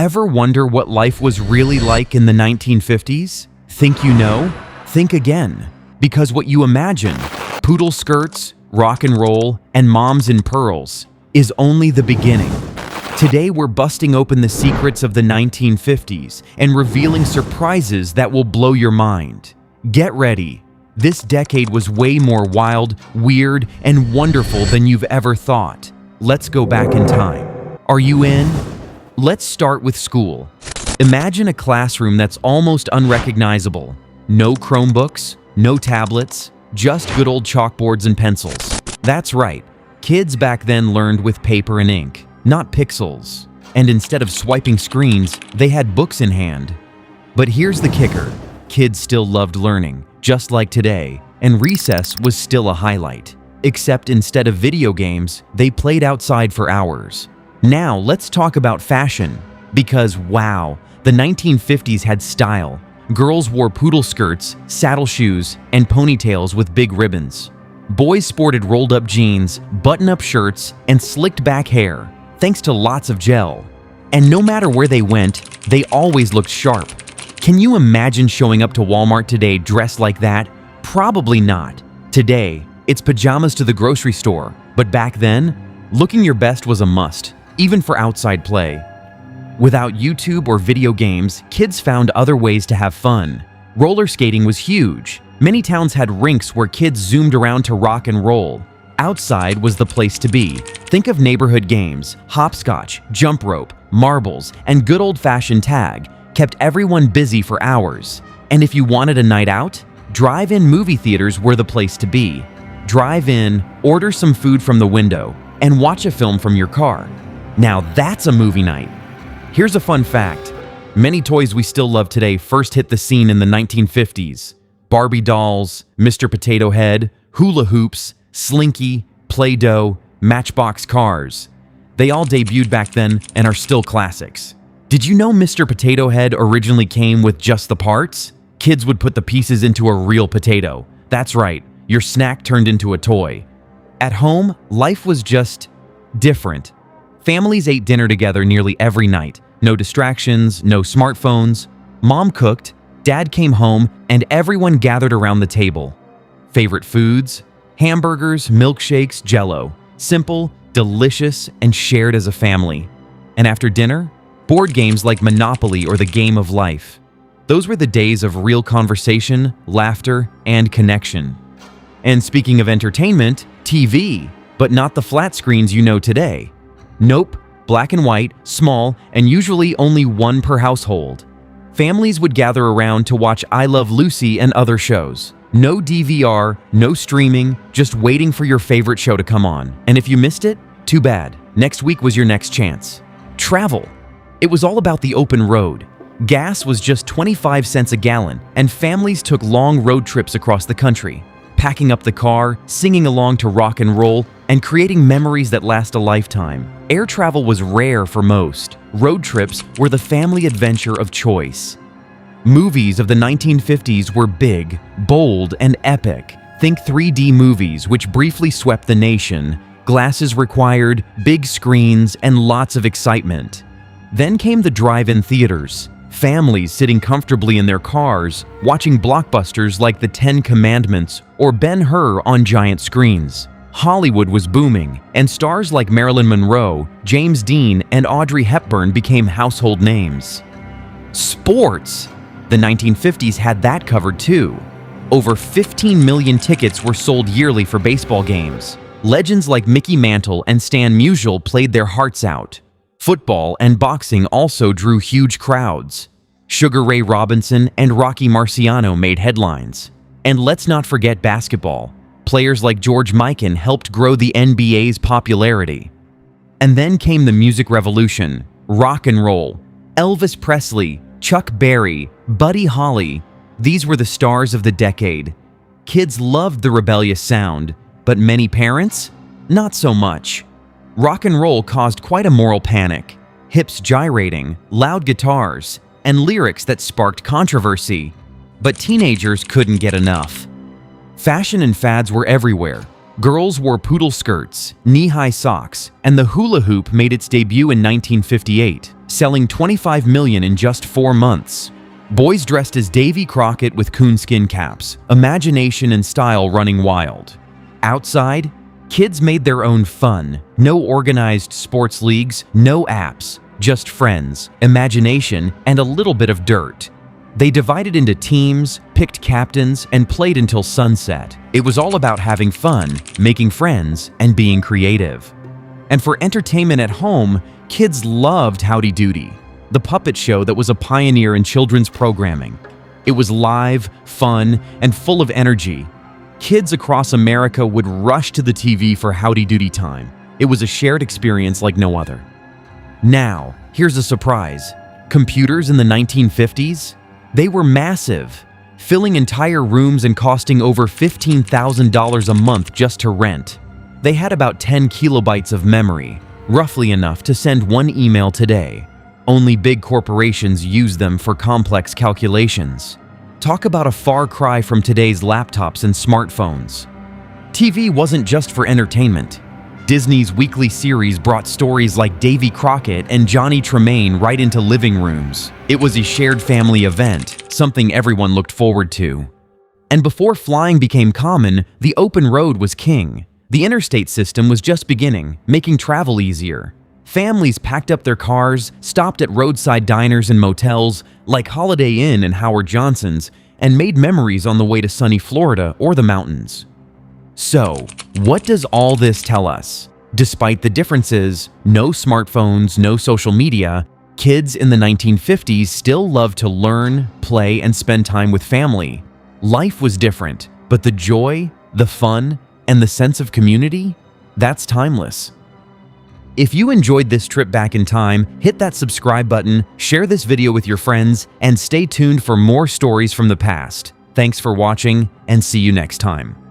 Ever wonder what life was really like in the 1950s? Think you know? Think again. Because what you imagine, poodle skirts, rock and roll, and moms in pearls, is only the beginning. Today we're busting open the secrets of the 1950s and revealing surprises that will blow your mind. Get ready. This decade was way more wild, weird, and wonderful than you've ever thought. Let's go back in time. Are you in? Let's start with school. Imagine a classroom that's almost unrecognizable. No Chromebooks, no tablets, just good old chalkboards and pencils. That's right, kids back then learned with paper and ink, not pixels. And instead of swiping screens, they had books in hand. But here's the kicker. Kids still loved learning, just like today, and recess was still a highlight. Except instead of video games, they played outside for hours. Now let's talk about fashion, because wow, the 1950s had style. Girls wore poodle skirts, saddle shoes, and ponytails with big ribbons. Boys sported rolled-up jeans, button-up shirts, and slicked-back hair, thanks to lots of gel. And no matter where they went, they always looked sharp. Can you imagine showing up to Walmart today dressed like that? Probably not. Today, it's pajamas to the grocery store, but back then, looking your best was a must, even for outside play. Without YouTube or video games, kids found other ways to have fun. Roller skating was huge. Many towns had rinks where kids zoomed around to rock and roll. Outside was the place to be. Think of neighborhood games, hopscotch, jump rope, marbles, and good old-fashioned tag kept everyone busy for hours. And if you wanted a night out, drive-in movie theaters were the place to be. Drive in, order some food from the window, and watch a film from your car. Now that's a movie night. Here's a fun fact. Many toys we still love today first hit the scene in the 1950s. Barbie dolls, Mr. Potato Head, hula hoops, Slinky, Play-Doh, Matchbox cars. They all debuted back then and are still classics. Did you know Mr. Potato Head originally came with just the parts? Kids would put the pieces into a real potato. That's right, your snack turned into a toy. At home, life was just different. Families ate dinner together nearly every night. No distractions, no smartphones. Mom cooked, Dad came home, and everyone gathered around the table. Favorite foods? Hamburgers, milkshakes, Jell-O. Simple, delicious, and shared as a family. And after dinner, board games like Monopoly or the Game of Life. Those were the days of real conversation, laughter, and connection. And speaking of entertainment, TV, but not the flat screens you know today. Nope, black and white, small, and usually only one per household. Families would gather around to watch I Love Lucy and other shows. No DVR, no streaming, just waiting for your favorite show to come on. And if you missed it, too bad. Next week was your next chance. Travel. It was all about the open road. Gas was just 25 cents a gallon, and families took long road trips across the country, packing up the car, singing along to rock and roll, and creating memories that last a lifetime. Air travel was rare for most. Road trips were the family adventure of choice. Movies of the 1950s were big, bold, and epic. Think 3D movies, which briefly swept the nation. Glasses required, big screens, and lots of excitement. Then came the drive-in theaters. Families sitting comfortably in their cars, watching blockbusters like The Ten Commandments or Ben-Hur on giant screens. Hollywood was booming, and stars like Marilyn Monroe, James Dean, and Audrey Hepburn became household names. Sports! The 1950s had that covered too. Over 15 million tickets were sold yearly for baseball games. Legends like Mickey Mantle and Stan Musial played their hearts out. Football and boxing also drew huge crowds. Sugar Ray Robinson and Rocky Marciano made headlines. And let's not forget basketball. Players like George Mikan helped grow the NBA's popularity. And then came the music revolution, rock and roll. Elvis Presley, Chuck Berry, Buddy Holly, these were the stars of the decade. Kids loved the rebellious sound, but many parents? Not so much. Rock and roll caused quite a moral panic. Hips gyrating, loud guitars, and lyrics that sparked controversy. But teenagers couldn't get enough. Fashion and fads were everywhere. Girls wore poodle skirts, knee-high socks, and the hula hoop made its debut in 1958. selling 25 million in just 4 months. Boys dressed as Davy Crockett with coonskin caps, imagination and style running wild. Outside, kids made their own fun. No organized sports leagues, no apps, just friends, imagination, and a little bit of dirt. They divided into teams, picked captains, and played until sunset. It was all about having fun, making friends, and being creative. And for entertainment at home, kids loved Howdy Doody, the puppet show that was a pioneer in children's programming. It was live, fun, and full of energy. Kids across America would rush to the TV for Howdy Doody time. It was a shared experience like no other. Now, here's a surprise. Computers in the 1950s? They were massive, filling entire rooms and costing over $15,000 a month just to rent. They had about 10 kilobytes of memory, roughly enough to send one email today. Only big corporations use them for complex calculations. Talk about a far cry from today's laptops and smartphones. TV wasn't just for entertainment. Disney's weekly series brought stories like Davy Crockett and Johnny Tremaine right into living rooms. It was a shared family event, something everyone looked forward to. And before flying became common, the open road was king. The interstate system was just beginning, making travel easier. Families packed up their cars, stopped at roadside diners and motels like Holiday Inn and Howard Johnson's, and made memories on the way to sunny Florida or the mountains. So, what does all this tell us? Despite the differences, no smartphones, no social media, kids in the 1950s still loved to learn, play, and spend time with family. Life was different, but the joy, the fun, and the sense of community, that's timeless. If you enjoyed this trip back in time, hit that subscribe button, share this video with your friends, and stay tuned for more stories from the past. Thanks for watching, and see you next time.